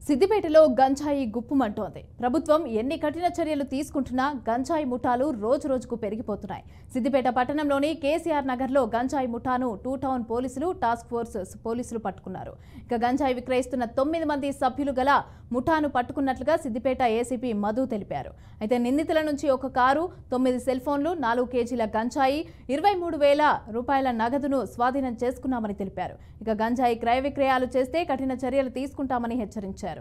సిద్దిపేటలో గంజాయి గుప్పుమంటోంది. ప్రభుత్వం ఎన్ని కఠిన చర్యలు తీసుకుంటున్నా గంజాయి ముఠాలు రోజురోజుకు పెరిగిపోతున్నాయి. సిద్దిపేట పట్టణంలోని కేసీఆర్ నగర్లో గంజాయి ముఠాను టూ టౌన్ పోలీసులు టాస్క్ ఫోర్స్ పోలీసులు పట్టుకున్నారు. ఇక గంజాయి విక్రయిస్తున్న 9 మంది సభ్యులు గల ముఠాను పట్టుకున్నట్లుగా సిద్దిపేట ఏసీపీ మధు తెలిపారు. అయితే నిందితుల నుంచి ఒక కారు, 9 సెల్ ఫోన్లు, 4 కేజీల గంజాయి, 23,000 రూపాయల నగదును స్వాధీనం చేసుకున్నామని తెలిపారు. ఇక గంజాయి క్రయ విక్రయాలు చేస్తే కఠిన చర్యలు తీసుకుంటామని హెచ్చరించారు.